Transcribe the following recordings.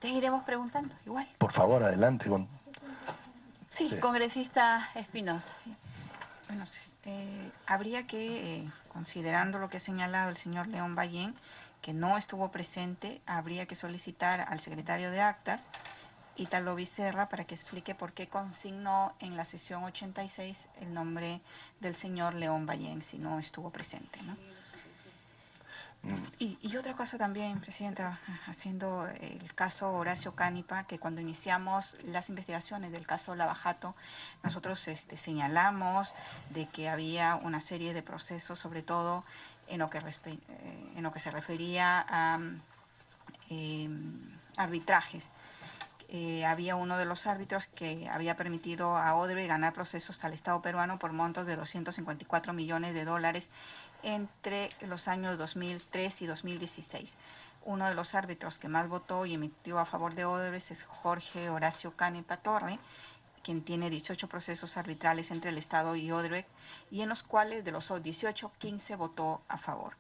Seguiremos preguntando, igual. Por favor, adelante. Sí, congresista Espinosa. Sí. Bueno, habría que, considerando lo que ha señalado el señor León Ballén, que no estuvo presente, habría que solicitar al secretario de Actas, Ítalo Becerra, para que explique por qué consignó en la sesión 86 el nombre del señor León Ballén, si no estuvo presente, ¿no? Y otra cosa también, Presidenta, haciendo el caso Horacio Cánipa, que cuando iniciamos las investigaciones del caso Lavajato, nosotros señalamos de que había una serie de procesos, sobre todo en lo que se refería a arbitrajes. Había uno de los árbitros que había permitido a Odebrecht ganar procesos al Estado peruano por montos de $254 millones entre los años 2003 y 2016. Uno de los árbitros que más votó y emitió a favor de Odebrecht es Jorge Horacio Cánipa Torre, quien tiene 18 procesos arbitrales entre el Estado y Odebrecht, y en los cuales de los 18, 15 votó a favor.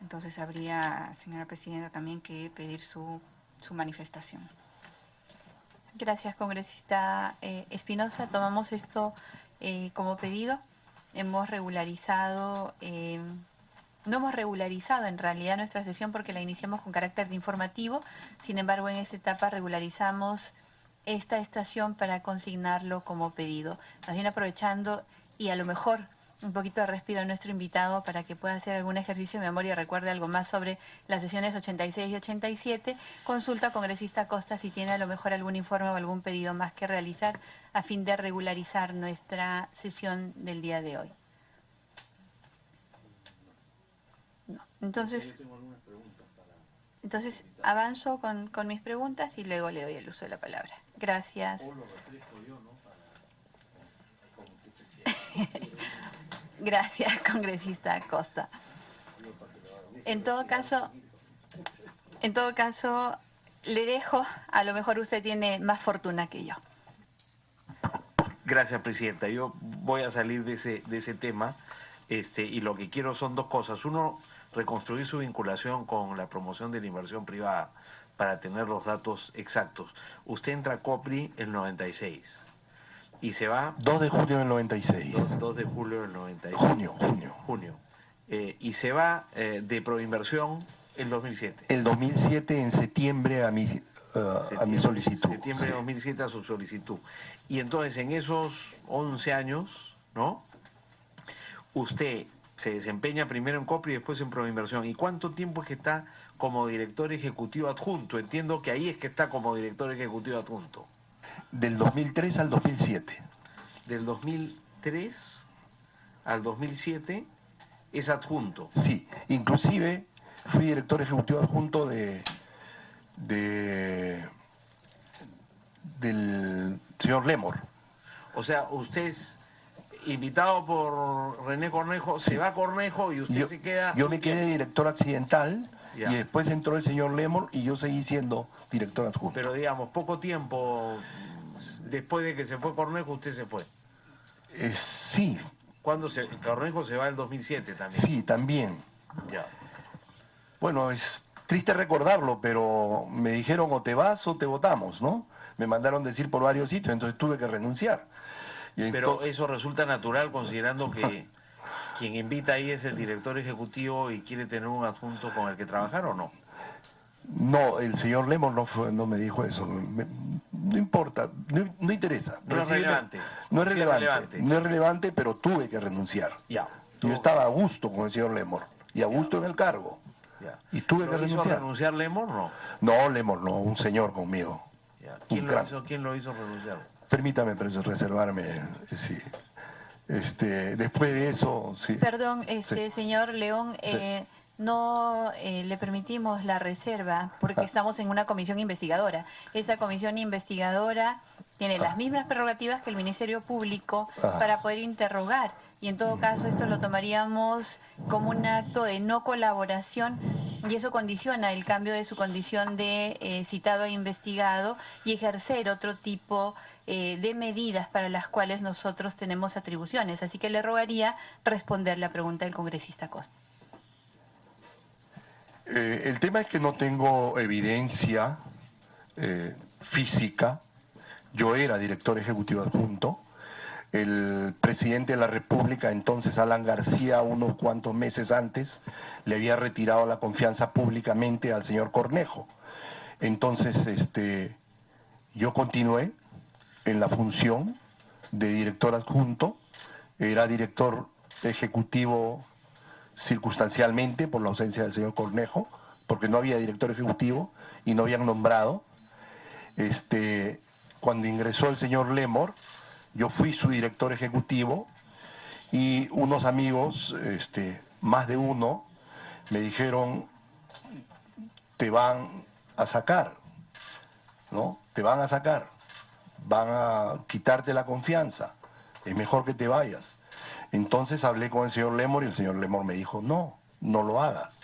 Entonces habría, señora Presidenta, también que pedir su manifestación. Gracias, congresista Espinosa. Tomamos esto como pedido. Hemos regularizado, no hemos regularizado en realidad nuestra sesión porque la iniciamos con carácter de informativo. Sin embargo, en esta etapa regularizamos esta estación para consignarlo como pedido. Más bien aprovechando y a lo mejor un poquito de respiro a nuestro invitado para que pueda hacer algún ejercicio de memoria y recuerde algo más sobre las sesiones 86 y 87, consulta a congresista Costa si tiene a lo mejor algún informe o algún pedido más que realizar a fin de regularizar nuestra sesión del día de hoy. No. Entonces avanzo con mis preguntas y luego le doy el uso de la palabra. Gracias. Gracias, congresista Costa. En todo caso, le dejo, a lo mejor usted tiene más fortuna que yo. Gracias, Presidenta. Yo voy a salir de ese tema y lo que quiero son dos cosas. Uno, reconstruir su vinculación con la promoción de la inversión privada para tener los datos exactos. Usted entra a COPRI el 96. Y se va... 2 de julio del 96. 2 de julio del 96. Junio. Y se va de Proinversión el 2007. El 2007 en septiembre a mi solicitud. Septiembre de 2007 a su solicitud. Y entonces en esos 11 años, ¿no? Usted se desempeña primero en COPRI y después en Proinversión. ¿Y cuánto tiempo es que está como director ejecutivo adjunto? Entiendo que ahí es que está como director ejecutivo adjunto. Del 2003 al 2007. Del 2003 al 2007 es adjunto. Sí, inclusive fui director ejecutivo adjunto del señor Lemor. O sea, usted es invitado por René Cornejo, se va a Cornejo y usted se queda... Yo me quedé director accidental y después entró el señor Lemor y yo seguí siendo director adjunto. Pero digamos, poco tiempo después de que se fue Cornejo, usted se fue. Sí. ¿Cuándo Cornejo se va el 2007 también? Sí, también. Ya. Bueno, es triste recordarlo, pero me dijeron o te vas o te votamos, ¿no? Me mandaron decir por varios sitios, entonces tuve que renunciar. Pero eso resulta natural considerando que quien invita ahí es el director ejecutivo y quiere tener un adjunto con el que trabajar, ¿o no? No, el señor Lemos no me dijo eso. No importa, no interesa. No es relevante. No es relevante. No es relevante, pero tuve que renunciar. Ya. Yo estaba a gusto con el señor Lemor y a gusto en el cargo. Ya. Y tuve que renunciar. ¿Hizo renunciar Lemor, no? No, Lemor no, un señor conmigo. Ya. ¿Quién lo hizo renunciar? Permítame reservarme. Sí. Después de eso, sí. Perdón, sí. Señor León, sí. No le permitimos la reserva porque estamos en una comisión investigadora. Esa comisión investigadora tiene las mismas prerrogativas que el Ministerio Público para poder interrogar. Y en todo caso esto lo tomaríamos como un acto de no colaboración y eso condiciona el cambio de su condición de citado e investigado y ejercer otro tipo de medidas para las cuales nosotros tenemos atribuciones. Así que le rogaría responder la pregunta del congresista Costa. El tema es que no tengo evidencia física. Yo era director ejecutivo adjunto. El presidente de la República, entonces Alan García, unos cuantos meses antes, le había retirado la confianza públicamente al señor Cornejo. Entonces, yo continué en la función de director adjunto. Era director ejecutivo circunstancialmente por la ausencia del señor Cornejo, porque no había director ejecutivo y no habían nombrado. Cuando ingresó el señor Lemor, yo fui su director ejecutivo y unos amigos, más de uno, me dijeron, te van a sacar, ¿no? Te van a sacar, van a quitarte la confianza, es mejor que te vayas. Entonces hablé con el señor Lemor y el señor Lemor me dijo, no, no lo hagas.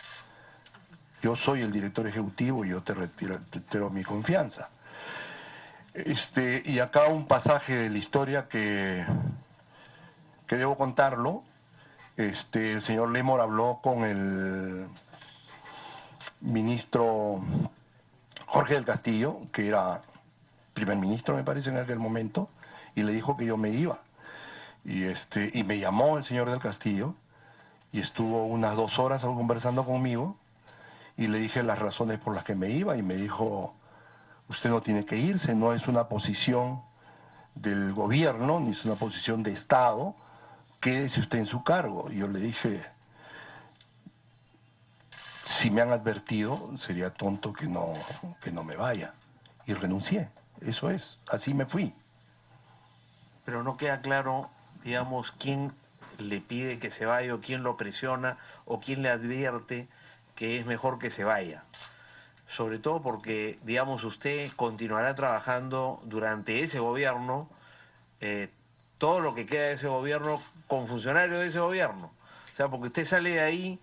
Yo soy el director ejecutivo y yo te retiro mi confianza. Y acá un pasaje de la historia que debo contarlo. El señor Lemor habló con el ministro Jorge del Castillo, que era primer ministro, me parece, en aquel momento, y le dijo que yo me iba. Y me llamó el señor del Castillo y estuvo unas 2 horas conversando conmigo y le dije las razones por las que me iba y me dijo, usted no tiene que irse, no es una posición del gobierno, ni es una posición de Estado, quédese usted en su cargo. Y yo le dije, si me han advertido, sería tonto que no me vaya. Y renuncié, eso es, así me fui. Pero no queda claro, digamos, quién le pide que se vaya o quién lo presiona o quién le advierte que es mejor que se vaya. Sobre todo porque, digamos, usted continuará trabajando durante ese gobierno, todo lo que queda de ese gobierno con funcionarios de ese gobierno. O sea, porque usted sale de ahí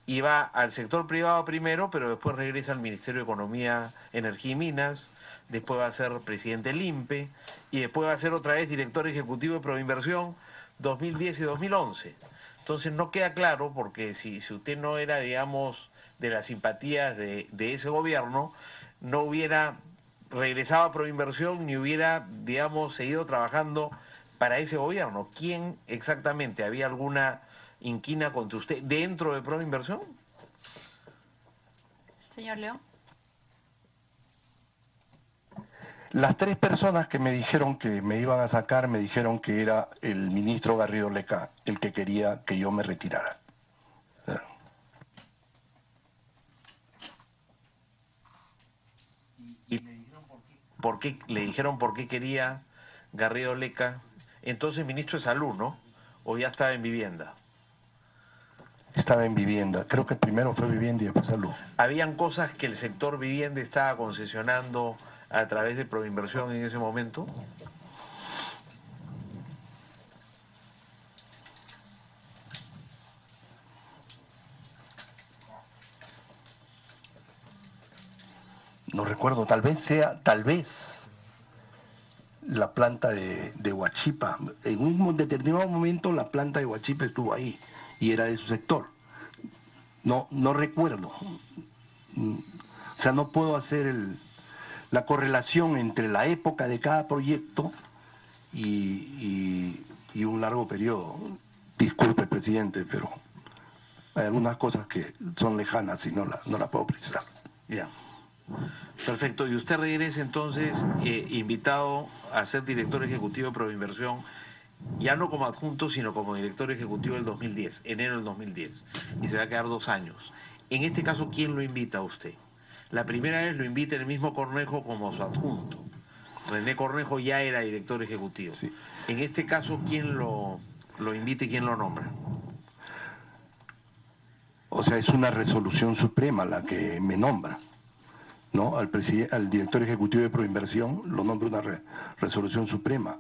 y va al sector privado primero, pero después regresa al Ministerio de Economía, Energía y Minas, después va a ser presidente del INPE y después va a ser otra vez director ejecutivo de Proinversión 2010 y 2011. Entonces no queda claro, porque si usted no era, digamos, de las simpatías de ese gobierno, no hubiera regresado a Proinversión ni hubiera, digamos, seguido trabajando para ese gobierno. ¿Quién exactamente? ¿Había alguna inquina contra usted dentro de Proinversión? Señor León. Las 3 personas que me dijeron que me iban a sacar, me dijeron que era el ministro Garrido Leca el que quería que yo me retirara. ¿Y le dijeron por qué quería Garrido Leca? Entonces ministro de Salud, ¿no? ¿O ya estaba en vivienda? Estaba en vivienda, creo que primero fue vivienda y después salud. ¿Habían cosas que el sector vivienda estaba concesionando a través de Proinversión en ese momento? No recuerdo, tal vez la planta de Huachipa. En un determinado momento la planta de Huachipa estuvo ahí y era de su sector. No recuerdo. O sea, no puedo hacer la correlación entre la época de cada proyecto y un largo periodo. Disculpe, presidente, pero hay algunas cosas que son lejanas y no la puedo precisar. Ya. Perfecto. Y usted regresa entonces invitado a ser director ejecutivo de Proinversión, ya no como adjunto, sino como director ejecutivo del 2010, enero del 2010. Y se va a quedar 2 años. En este caso, ¿quién lo invita a usted? La primera vez lo invita el mismo Cornejo como su adjunto. René Cornejo ya era director ejecutivo. Sí. En este caso, ¿quién lo invita y quién lo nombra? O sea, es una resolución suprema la que me nombra, ¿no? Al director ejecutivo de Proinversión lo nombra una resolución suprema.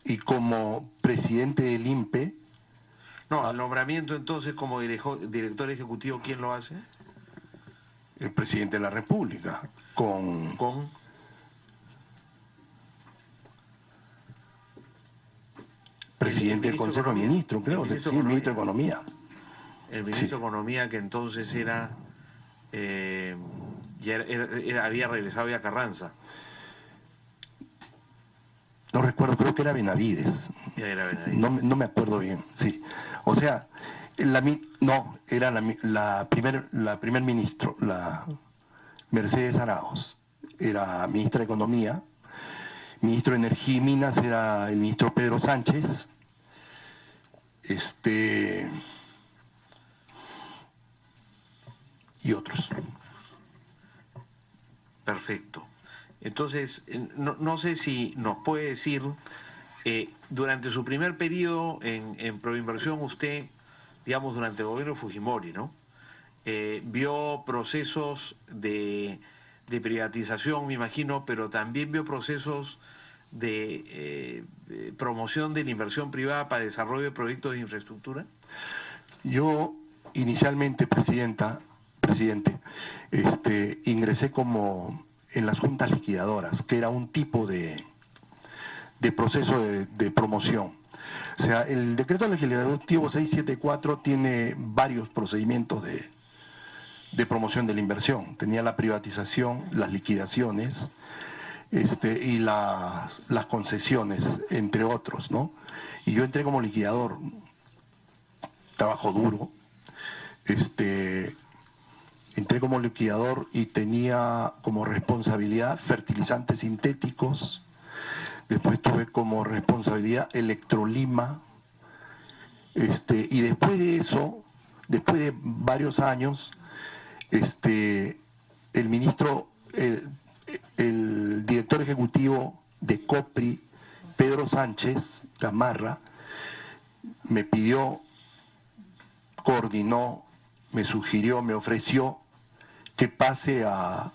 Y como presidente del INPE... No, el nombramiento entonces como director ejecutivo, ¿quién lo hace? El presidente de la República, con presidente del Consejo de Ministros, creo, sí, el ministro de Economía. El ministro de Economía, que entonces era Ya había regresado ya a Carranza. No recuerdo, creo que era Benavides. Ya era Benavides. No me acuerdo bien, sí. O sea, era la primer ministro, la Mercedes Arauz, era ministra de Economía. Ministro de Energía y Minas era el ministro Pedro Sánchez. Y otros. Perfecto. Entonces, no sé si nos puede decir, durante su primer periodo en Proinversión, usted, digamos, durante el gobierno de Fujimori, ¿no? Vio procesos de privatización, me imagino, pero también vio procesos de promoción de la inversión privada para desarrollo de proyectos de infraestructura. Yo, inicialmente, presidente, ingresé como en las juntas liquidadoras, que era un tipo de proceso de promoción. O sea, el decreto legislativo 674 tiene varios procedimientos de promoción de la inversión. Tenía la privatización, las liquidaciones y las concesiones, entre otros, ¿no? Y yo entré como liquidador, trabajo duro, entré como liquidador y tenía como responsabilidad fertilizantes sintéticos. Después tuve como responsabilidad Electrolima, y después de eso, después de varios años, el director ejecutivo de Copri, Pedro Sánchez Gamarra, me pidió, coordinó, me sugirió, me ofreció que pase a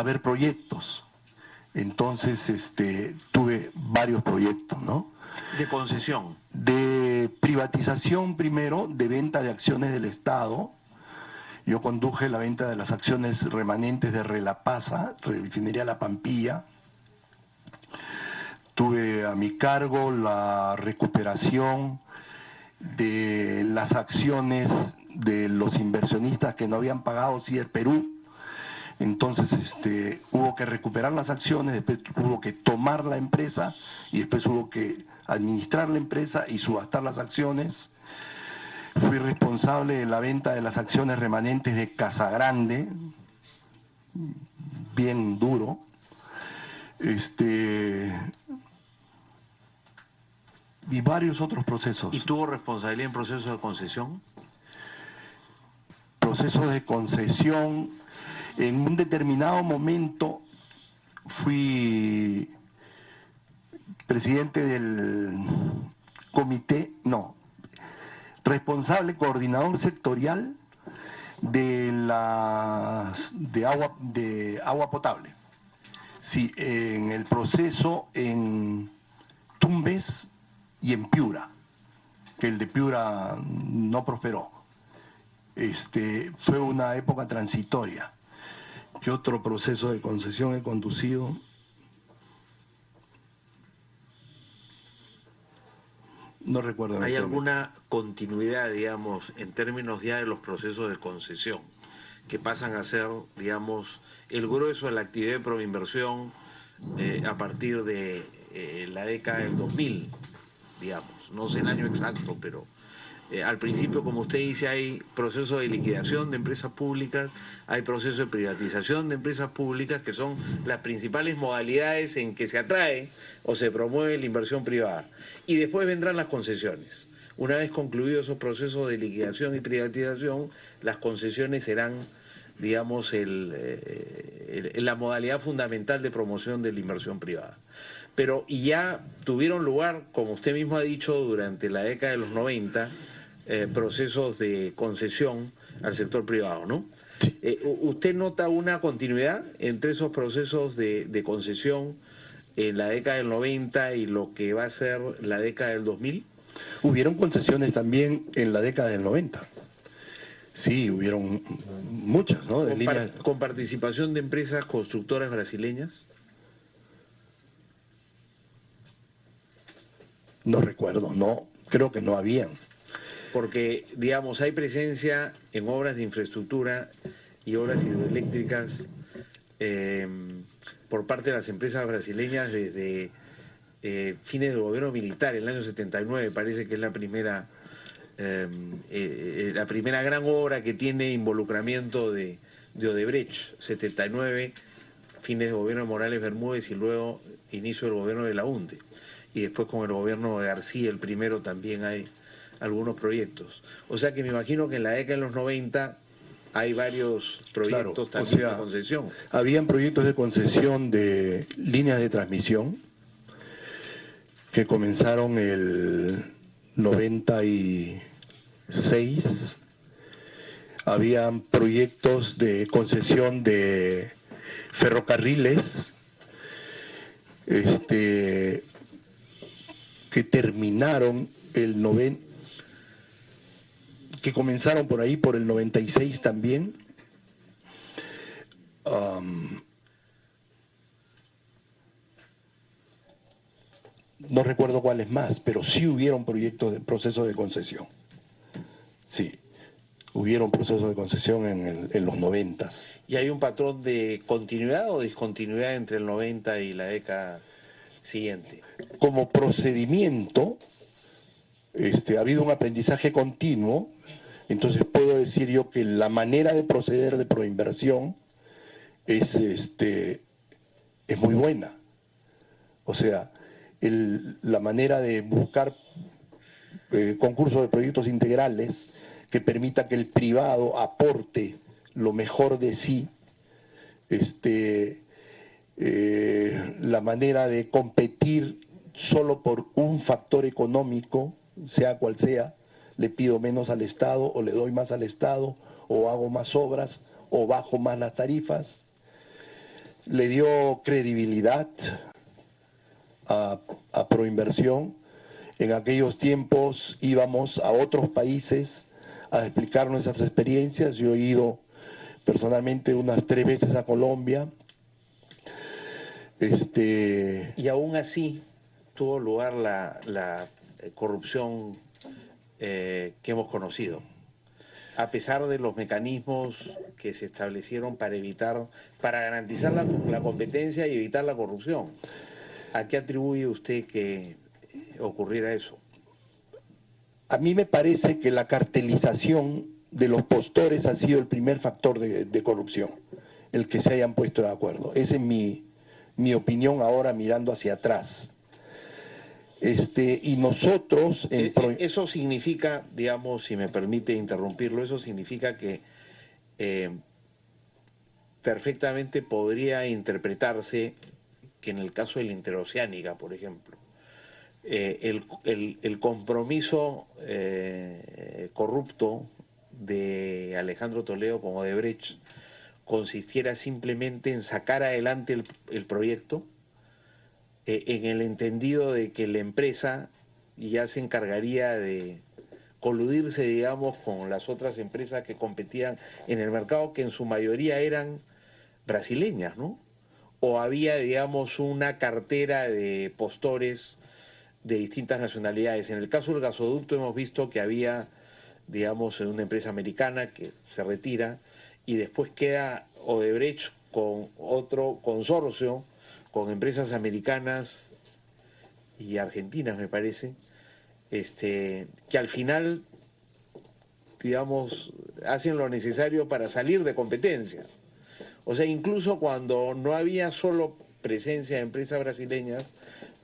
ver proyectos. Entonces tuve varios proyectos, ¿no? De concesión. De privatización primero, de venta de acciones del Estado. Yo conduje la venta de las acciones remanentes de Relapasa, Refinería La Pampilla. Tuve a mi cargo la recuperación de las acciones de los inversionistas que no habían pagado Cider Perú. Entonces hubo que recuperar las acciones, después hubo que tomar la empresa y después hubo que administrar la empresa y subastar las acciones. Fui responsable de la venta de las acciones remanentes de Casagrande, bien duro. Y varios otros procesos. ¿Y tuvo responsabilidad en procesos de concesión? Procesos de concesión. En un determinado momento fui presidente del responsable coordinador sectorial de agua potable. Sí, en el proceso en Tumbes y en Piura, que el de Piura no prosperó. Fue una época transitoria. ¿Qué otro proceso de concesión he conducido? No recuerdo. ¿Hay alguna continuidad, digamos, en términos ya de los procesos de concesión, que pasan a ser, digamos, el grueso de la actividad de Proinversión a partir de la década del 2000, digamos? No sé el año exacto, pero al principio, como usted dice, hay procesos de liquidación de empresas públicas, hay procesos de privatización de empresas públicas, que son las principales modalidades en que se atrae o se promueve la inversión privada. Y después vendrán las concesiones. Una vez concluidos esos procesos de liquidación y privatización, las concesiones serán, digamos, la modalidad fundamental de promoción de la inversión privada. Pero y ya tuvieron lugar, como usted mismo ha dicho, durante la década de los 90, procesos de concesión al sector privado, ¿no? Sí. ¿Usted nota una continuidad entre esos procesos de concesión en la década del 90 y lo que va a ser la década del 2000? Hubieron concesiones también en la década del 90. Sí, hubieron muchas, ¿no? ¿Con participación de empresas constructoras brasileñas? No recuerdo, no, creo que no habían. Porque, digamos, hay presencia en obras de infraestructura y obras hidroeléctricas por parte de las empresas brasileñas desde fines del gobierno militar, en el año 79, parece que es la primera gran obra que tiene involucramiento de Odebrecht, 79, fines del gobierno de Morales Bermúdez y luego inicio del gobierno de la UNDE. Y después con el gobierno de García, el primero, también hay algunos proyectos. O sea que me imagino que en la década de los 90 hay varios proyectos, claro, también de concesión. Habían proyectos de concesión de líneas de transmisión que comenzaron el 96. Habían proyectos de concesión de ferrocarriles que terminaron que comenzaron por ahí por el 96 también. No recuerdo cuáles más, pero sí hubieron procesos de concesión. Sí, hubieron procesos de concesión en los 90. ¿Y hay un patrón de continuidad o discontinuidad entre el 90 y la década siguiente? Como procedimiento, ha habido un aprendizaje continuo, entonces puedo decir yo que la manera de proceder de proinversión es muy buena. O sea, la manera de buscar concursos de proyectos integrales que permita que el privado aporte lo mejor de sí, la manera de competir solo por un factor económico, sea cual sea, le pido menos al Estado o le doy más al Estado o hago más obras o bajo más las tarifas, le dio credibilidad a Proinversión. En aquellos tiempos íbamos a otros países a explicar nuestras experiencias. Yo he ido personalmente unas 3 veces a Colombia. Y aún así tuvo lugar la corrupción que hemos conocido, a pesar de los mecanismos que se establecieron para garantizar la competencia y evitar la corrupción. ¿A qué atribuye usted que ocurriera eso? A mí me parece que la cartelización de los postores ha sido el primer factor de corrupción, el que se hayan puesto de acuerdo. Esa es mi opinión ahora mirando hacia atrás. Y nosotros... Eso significa, digamos, si me permite interrumpirlo, eso significa que perfectamente podría interpretarse que en el caso de la Interoceánica, por ejemplo, el compromiso corrupto de Alejandro Toledo con Odebrecht consistiera simplemente en sacar adelante el proyecto, en el entendido de que la empresa ya se encargaría de coludirse, digamos, con las otras empresas que competían en el mercado, que en su mayoría eran brasileñas, ¿no? O había, digamos, una cartera de postores de distintas nacionalidades. En el caso del gasoducto hemos visto que había, digamos, una empresa americana que se retira y después queda Odebrecht con otro consorcio, con empresas americanas y argentinas, me parece, que al final, digamos, hacen lo necesario para salir de competencia. O sea, incluso cuando no había solo presencia de empresas brasileñas,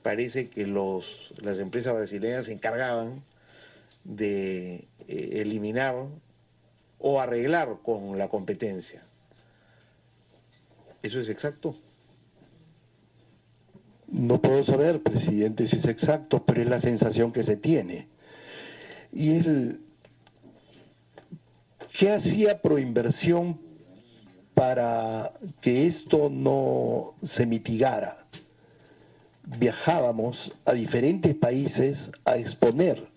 parece que las empresas brasileñas se encargaban de eliminar o arreglar con la competencia. ¿Eso es exacto? No puedo saber, presidente, si es exacto, pero es la sensación que se tiene. Y ¿qué hacía Proinversión para que esto no se mitigara? Viajábamos a diferentes países a exponer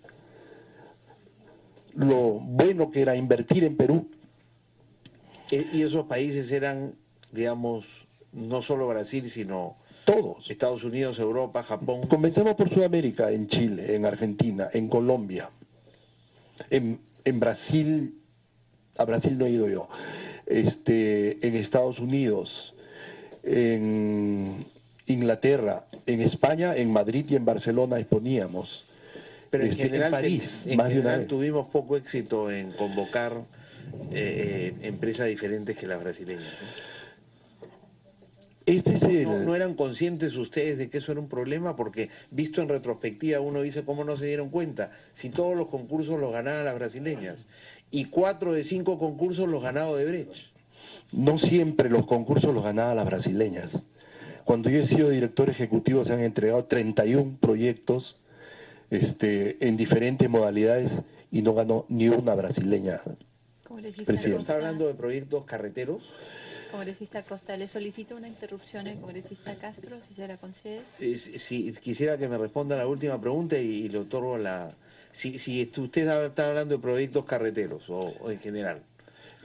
lo bueno que era invertir en Perú. Y esos países eran, digamos, no solo Brasil, sino todos. Estados Unidos, Europa, Japón. Comenzamos por Sudamérica, en Chile, en Argentina, en Colombia, en Brasil. A Brasil no he ido yo. en Estados Unidos, en Inglaterra, en España, en Madrid y en Barcelona exponíamos. Pero en general, París, en más de una general vez. tuvimos poco éxito en convocar empresas diferentes que las brasileñas, ¿no? Este es el... ¿No eran conscientes ustedes de que eso era un problema? Porque visto en retrospectiva uno dice cómo no se dieron cuenta. Si todos los concursos los ganaban las brasileñas y 4 de 5 concursos los ganaba Odebrecht. No siempre los concursos los ganaban las brasileñas. Cuando yo he sido director ejecutivo se han entregado 31 proyectos en diferentes modalidades y no ganó ni una brasileña. Presidente. ¿Está hablando de proyectos carreteros? Congresista Costa, le solicito una interrupción al congresista Castro, si se la concede. Si quisiera que me responda la última pregunta y le otorgo la... Si usted está hablando de proyectos carreteros o en general.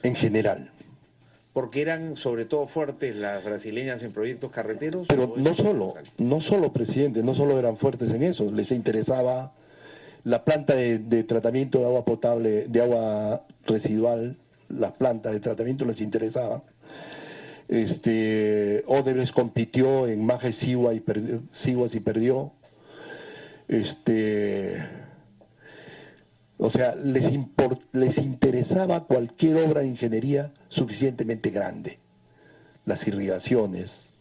En general. Porque eran sobre todo fuertes las brasileñas en proyectos carreteros. Pero no solo, presidente, no solo eran fuertes en eso, les interesaba la planta de tratamiento de agua potable, de agua residual, las plantas de tratamiento les interesaba. Odebrecht compitió en Maje Siwa y perdió. O sea, les interesaba cualquier obra de ingeniería suficientemente grande. Las irrigaciones.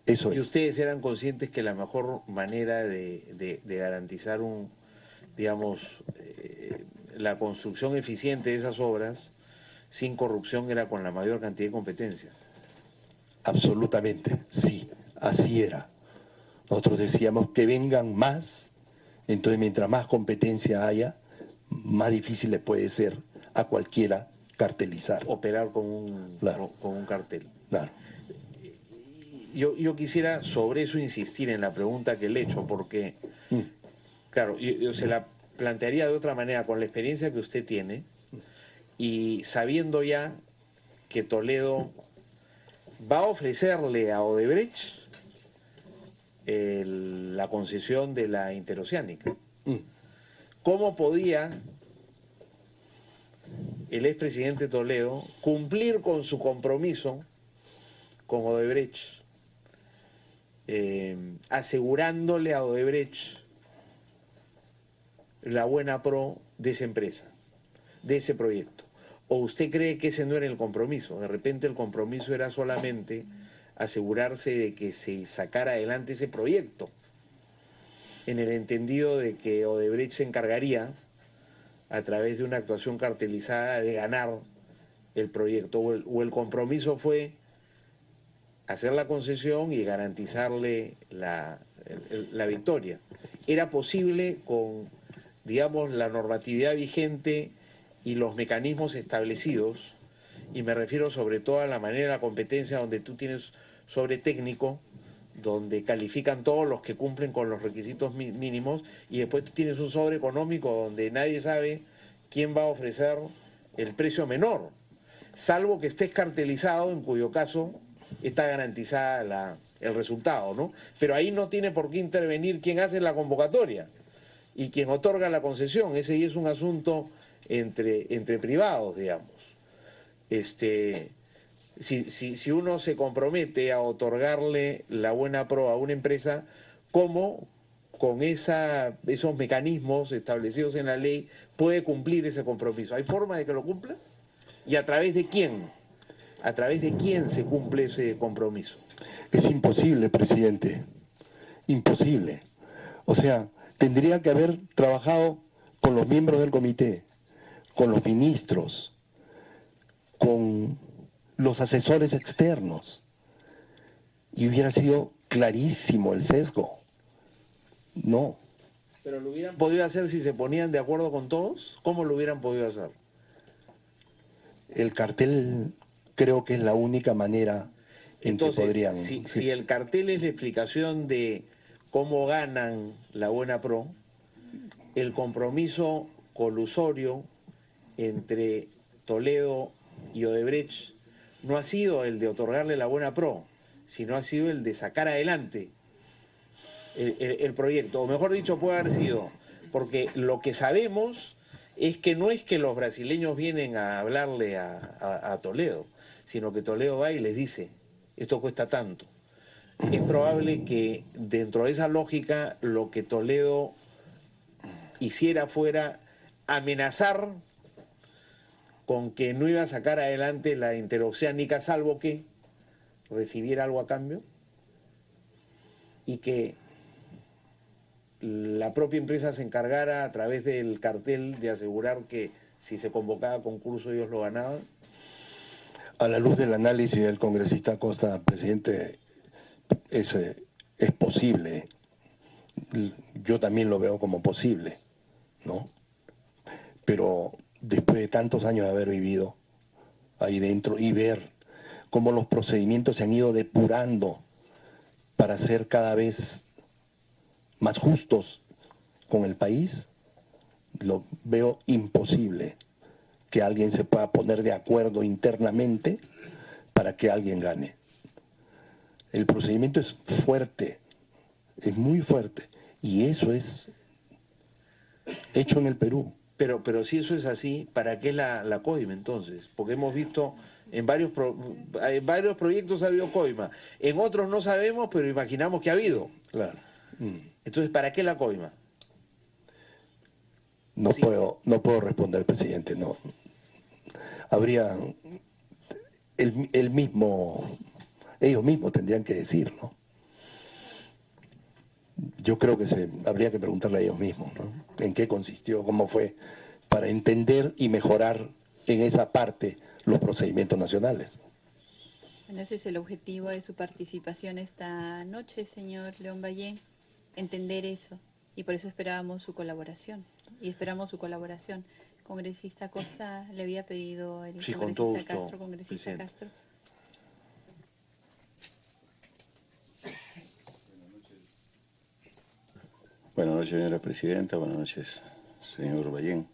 Eso es. ¿Y ustedes eran conscientes que la mejor manera de garantizar la construcción eficiente de esas obras sin corrupción era con la mayor cantidad de competencia? Absolutamente, sí, así era. Nosotros decíamos que vengan más, entonces mientras más competencia haya, más difícil le puede ser a cualquiera cartelizar. Operar con un cartel. Claro. Yo quisiera sobre eso insistir en la pregunta que le he hecho, porque, claro, yo se la plantearía de otra manera, con la experiencia que usted tiene, y sabiendo ya que Toledo va a ofrecerle a Odebrecht la concesión de la interoceánica. ¿Cómo podía el expresidente Toledo cumplir con su compromiso con Odebrecht, asegurándole a Odebrecht la buena pro de esa empresa, de ese proyecto? ¿O usted cree que ese no era el compromiso? De repente el compromiso era solamente asegurarse de que se sacara adelante ese proyecto, en el entendido de que Odebrecht se encargaría, a través de una actuación cartelizada, de ganar el proyecto, o el compromiso fue hacer la concesión y garantizarle la victoria. Era posible con, digamos, la normatividad vigente y los mecanismos establecidos, y me refiero sobre todo a la manera de la competencia, donde tú tienes sobre técnico, donde califican todos los que cumplen con los requisitos mínimos, y después tú tienes un sobre económico donde nadie sabe quién va a ofrecer el precio menor, salvo que estés cartelizado, en cuyo caso está garantizada el resultado, ¿no? Pero ahí no tiene por qué intervenir quien hace la convocatoria y quien otorga la concesión. Ese ya es un asunto entre privados, digamos. Si uno se compromete a otorgarle la buena pro a una empresa, ¿cómo con esos mecanismos establecidos en la ley puede cumplir ese compromiso? ¿Hay forma de que lo cumpla? ¿Y a través de quién? ¿A través de quién se cumple ese compromiso? Es imposible, presidente. Imposible. O sea, tendría que haber trabajado con los miembros del comité, con los ministros, con los asesores externos, y hubiera sido clarísimo el sesgo. No. ¿Pero lo hubieran podido hacer si se ponían de acuerdo con todos? ¿Cómo lo hubieran podido hacer? El cartel creo que es la única manera en Entonces, que podrían... Si el cartel es la explicación de cómo ganan la buena pro, el compromiso colusorio entre Toledo y Odebrecht no ha sido el de otorgarle la buena pro, sino ha sido el de sacar adelante el proyecto. O mejor dicho, puede haber sido, porque lo que sabemos es que no es que los brasileños vienen a hablarle a Toledo, sino que Toledo va y les dice, esto cuesta tanto. Es probable que dentro de esa lógica lo que Toledo hiciera fuera amenazar con que no iba a sacar adelante la interoceánica salvo que recibiera algo a cambio, y que la propia empresa se encargara a través del cartel de asegurar que si se convocaba concurso ellos lo ganaban. A la luz del análisis del congresista Acosta, presidente, es posible. Yo también lo veo como posible, ¿no? Pero después de tantos años de haber vivido ahí dentro y ver cómo los procedimientos se han ido depurando para ser cada vez más justos con el país, lo veo imposible que alguien se pueda poner de acuerdo internamente para que alguien gane. El procedimiento es fuerte, es muy fuerte, y eso es hecho en el Perú. Pero si eso es así, ¿para qué la coima entonces? Porque hemos visto en varios proyectos ha habido coima. En otros no sabemos, pero imaginamos que ha habido. Claro. Entonces, ¿para qué la coima? No, Sí. no puedo responder, presidente, no. Habría ellos mismos tendrían que decir, ¿no? Yo creo que habría que preguntarle a ellos mismos, ¿no? En qué consistió, cómo fue, para entender y mejorar en esa parte los procedimientos nacionales. Bueno, ese es el objetivo de su participación esta noche, señor León Ballén, entender eso. Y por eso esperábamos su colaboración. Y esperamos su colaboración. Congresista Costa le había pedido el Sí, con todo congresista gusto, Castro, congresista presidente. Castro. Buenas noches, señora presidenta. Buenas noches, señor Ballén.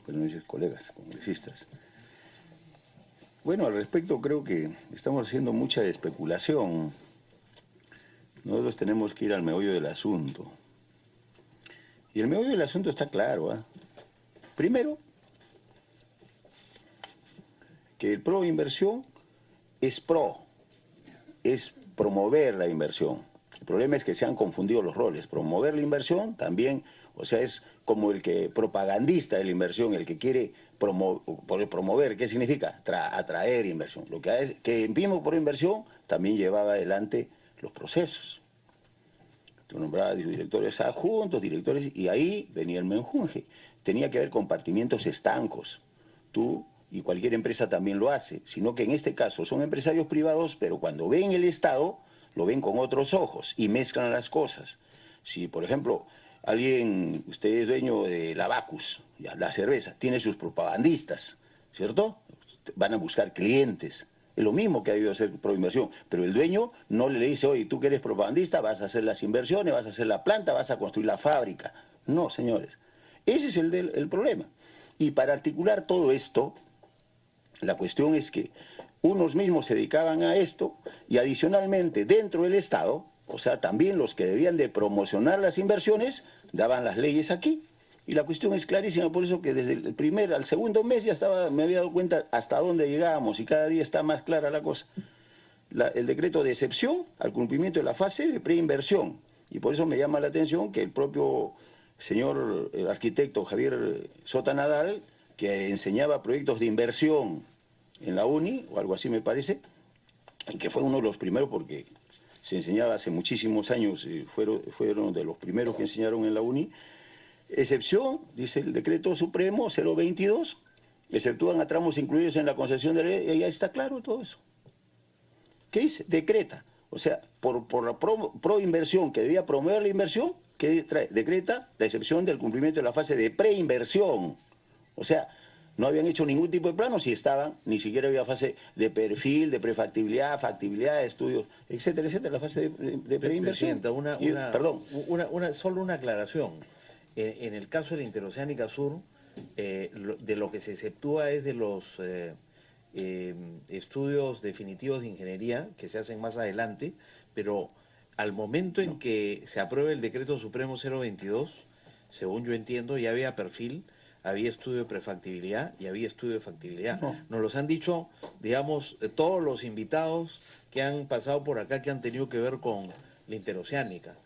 Buenas noches, colegas congresistas. Bueno, al respecto creo que estamos haciendo mucha especulación. Nosotros tenemos que ir al meollo del asunto. Y el meollo del asunto está claro, ¿eh? Primero, que el pro inversión es promover la inversión. El problema es que se han confundido los roles. Promover la inversión también, o sea, es como el que propagandista de la inversión, el que quiere promover. ¿Qué significa? Atraer inversión. Lo que mismo por inversión también llevaba adelante los procesos. Tú nombrabas directores adjuntos, directores, y ahí venía el menjunje. Tenía que haber compartimientos estancos. Tú y cualquier empresa también lo hace, sino que en este caso son empresarios privados, pero cuando ven el Estado, lo ven con otros ojos y mezclan las cosas. Si, por ejemplo, usted es dueño de la Bacus, la cerveza, tiene sus propagandistas, ¿cierto? Van a buscar clientes. Es lo mismo que ha debido hacer Proinversión, pero el dueño no le dice, oye, tú que eres propagandista, vas a hacer las inversiones, vas a hacer la planta, vas a construir la fábrica. No, señores. Ese es el problema. Y para articular todo esto, la cuestión es que unos mismos se dedicaban a esto y adicionalmente dentro del Estado, o sea, también los que debían de promocionar las inversiones, daban las leyes aquí. Y la cuestión es clarísima, por eso que desde el primer al segundo mes ya me había dado cuenta hasta dónde llegábamos y cada día está más clara la cosa. El decreto de excepción al cumplimiento de la fase de preinversión. Y por eso me llama la atención que el propio señor arquitecto Javier Sota Nadal, que enseñaba proyectos de inversión en la UNI, o algo así me parece, y que fue uno de los primeros porque se enseñaba hace muchísimos años, fueron de los primeros que enseñaron en la UNI. Excepción, dice el decreto supremo 022, exceptúan a tramos incluidos en la concesión de ley, y ahí está claro todo eso. ¿Qué dice? Decreta. O sea, por la proinversión que debía promover la inversión, que decreta la excepción del cumplimiento de la fase de preinversión. O sea, no habían hecho ningún tipo de plano si estaban, ni siquiera había fase de perfil, de prefactibilidad, factibilidad, de estudios, etcétera, etcétera, la fase de preinversión. Solo una aclaración. En el caso de la Interoceánica Sur, de lo que se exceptúa es de los estudios definitivos de ingeniería que se hacen más adelante, pero al momento en que se apruebe el decreto supremo 022, según yo entiendo, ya había perfil, había estudio de prefactibilidad y había estudio de factibilidad. No. Nos los han dicho, digamos, todos los invitados que han pasado por acá, que han tenido que ver con la interoceánica.